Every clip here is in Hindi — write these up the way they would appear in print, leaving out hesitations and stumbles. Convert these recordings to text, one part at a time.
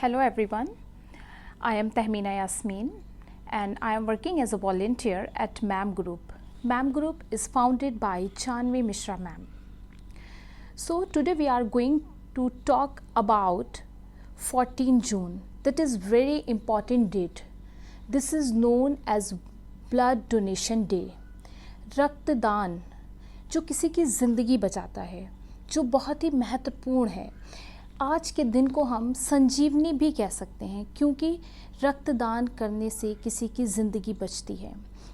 Hello everyone, I am Tahmina Yasmin and I am working as a volunteer at MAM Group. MAM Group is founded by Chanvi Mishra ma'am. So today we are going to talk about 14 June. That is very important date. This is known as Blood Donation Day. रक्तदान जो किसी की ज़िंदगी बचाता है, जो बहुत ही महत्वपूर्ण है। आज के दिन को हम संजीवनी भी कह सकते हैं क्योंकि रक्तदान करने से किसी की ज़िंदगी बचती है।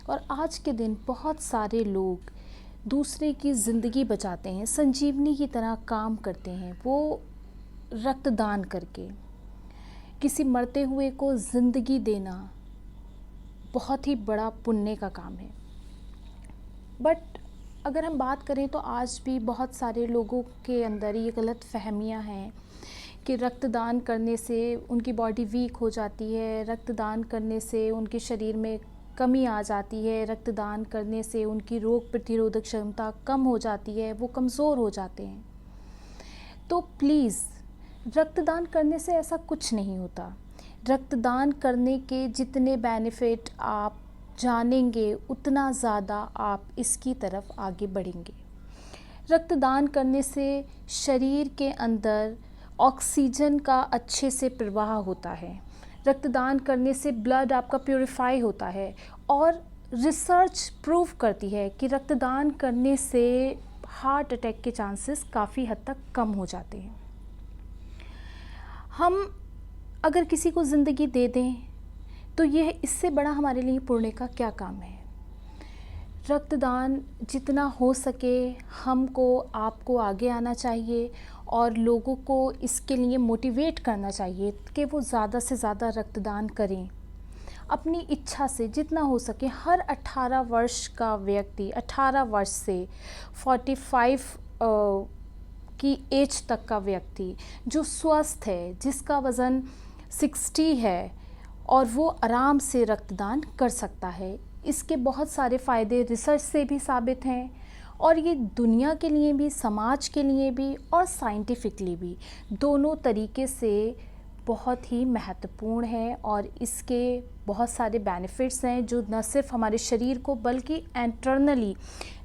और आज के दिन बहुत सारे लोग दूसरे की ज़िंदगी बचाते हैं, संजीवनी की तरह काम करते हैं। वो रक्तदान करके किसी मरते हुए को ज़िंदगी देना बहुत ही बड़ा पुण्य का काम है। बट अगर हम बात करें तो आज भी बहुत सारे लोगों के अंदर ये गलत फहमियाँ हैं कि रक्तदान करने से उनकी बॉडी वीक हो जाती है, रक्तदान करने से उनके शरीर में कमी आ जाती है, रक्तदान करने से उनकी रोग प्रतिरोधक क्षमता कम हो जाती है, वो कमज़ोर हो जाते हैं। तो प्लीज़ रक्तदान करने से ऐसा कुछ नहीं होता। रक्तदान करने के जितने बेनिफिट आप जानेंगे उतना ज़्यादा आप इसकी तरफ आगे बढ़ेंगे। रक्तदान करने से शरीर के अंदर ऑक्सीजन का अच्छे से प्रवाह होता है। रक्तदान करने से ब्लड आपका प्योरीफाई होता है और रिसर्च प्रूव करती है कि रक्तदान करने से हार्ट अटैक के चांसेस काफ़ी हद तक कम हो जाते हैं। हम अगर किसी को ज़िंदगी दे दें तो यह इससे बड़ा हमारे लिए पुण्य का क्या काम है। रक्तदान जितना हो सके हमको आपको आगे आना चाहिए और लोगों को इसके लिए मोटिवेट करना चाहिए कि वो ज़्यादा से ज़्यादा रक्तदान करें। अपनी इच्छा से जितना हो सके हर 18 वर्ष का व्यक्ति 18 वर्ष से 45 की एज तक का व्यक्ति जो स्वस्थ है, जिसका वज़न 60 है और वो आराम से रक्तदान कर सकता है। इसके बहुत सारे फ़ायदे रिसर्च से भी साबित हैं और ये दुनिया के लिए भी, समाज के लिए भी और साइंटिफिकली भी दोनों तरीके से बहुत ही महत्वपूर्ण है। और इसके बहुत सारे बेनिफिट्स हैं जो न सिर्फ हमारे शरीर को बल्कि इंटरनली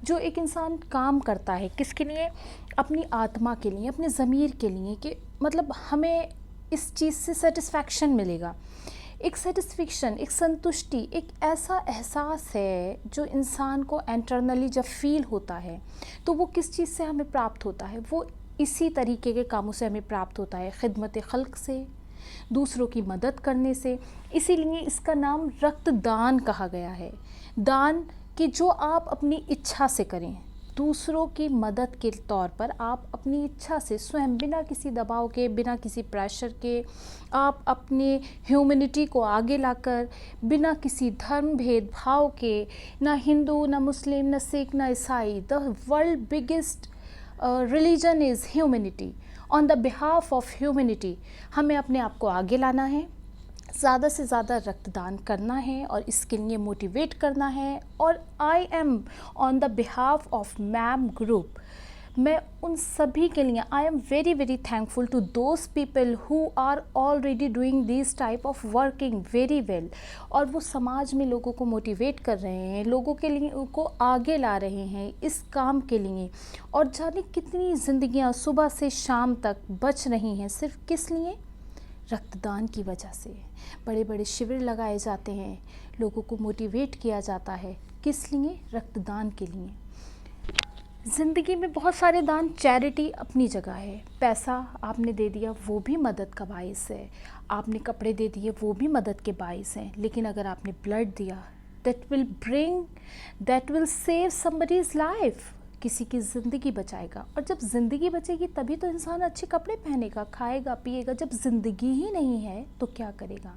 जो एक इंसान काम करता है किसके लिए, अपनी आत्मा के लिए, अपने ज़मीर के लिए, कि मतलब हमें इस चीज़ से सेटिस्फैक्शन मिलेगा। एक सेटिस्फेक्शन, एक संतुष्टि, एक ऐसा एहसास है जो इंसान को इंटरनली जब फील होता है तो वो किस चीज़ से हमें प्राप्त होता है, वो इसी तरीके के कामों से हमें प्राप्त होता है, खिदमत खल्क से, दूसरों की मदद करने से। इसीलिए इसका नाम रक्तदान कहा गया है। दान कि जो आप अपनी इच्छा से करें, दूसरों की मदद के तौर पर आप अपनी इच्छा से स्वयं बिना किसी दबाव के, बिना किसी प्रेशर के, आप अपने ह्यूमैनिटी को आगे लाकर, बिना किसी धर्म भेदभाव के, ना हिंदू, ना मुस्लिम, ना सिख, ना ईसाई, the world biggest religion is humanity. On the behalf of humanity हमें अपने आप को आगे लाना है, ज़्यादा से ज़्यादा रक्तदान करना है और इसके लिए मोटिवेट करना है। और I am on the behalf of ma'am group, मैं उन सभी के लिए I am very very thankful to those people who are already doing this type of working very well. और वो समाज में लोगों को मोटिवेट कर रहे हैं, लोगों के लिए उनको आगे ला रहे हैं इस काम के लिए। और जाने कितनी ज़िंदगियां सुबह से शाम तक बच रही हैं सिर्फ किस लिए, रक्तदान की वजह से। बड़े बड़े शिविर लगाए जाते हैं, लोगों को मोटिवेट किया जाता है, किस लिए, रक्तदान के लिए। ज़िंदगी में बहुत सारे दान, चैरिटी अपनी जगह है। पैसा आपने दे दिया वो भी मदद का बाइस है, आपने कपड़े दे दिए वो भी मदद के बाइस हैं। लेकिन अगर आपने ब्लड दिया that will save somebody's life, किसी की ज़िंदगी बचाएगा। और जब ज़िंदगी बचेगी तभी तो इंसान अच्छे कपड़े पहनेगा, खाएगा, पिएगा। जब ज़िंदगी ही नहीं है तो क्या करेगा।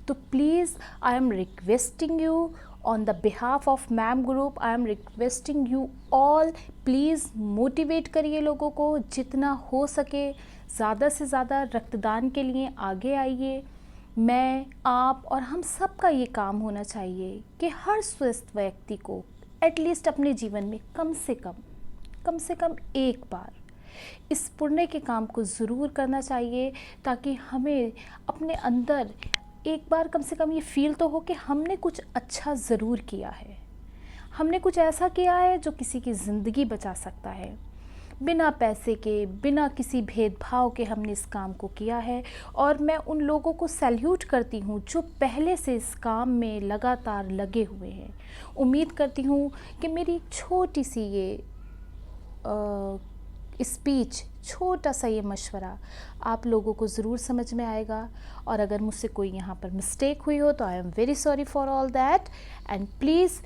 तो please I am requesting you on the behalf of ma'am group, I am requesting you all, please motivate करिए लोगों को, जितना हो सके ज़्यादा से ज़्यादा रक्तदान के लिए आगे आइए। मैं, आप और हम सब का ये काम होना चाहिए कि हर स्वस्थ व्यक्ति को एटलीस्ट अपने जीवन में कम से कम एक बार इस पुण्य के काम को ज़रूर करना चाहिए, ताकि हमें अपने अंदर एक बार कम से कम ये फ़ील तो हो कि हमने कुछ अच्छा ज़रूर किया है, हमने कुछ ऐसा किया है जो किसी की ज़िंदगी बचा सकता है। बिना पैसे के, बिना किसी भेदभाव के हमने इस काम को किया है। और मैं उन लोगों को सैल्यूट करती हूँ जो पहले से इस काम में लगातार लगे हुए हैं। उम्मीद करती हूँ कि मेरी छोटी सी ये स्पीच, छोटा सा ये मशवरा आप लोगों को ज़रूर समझ में आएगा। और अगर मुझसे कोई यहाँ पर मिस्टेक हुई हो तो आई am very sorry for all that, and please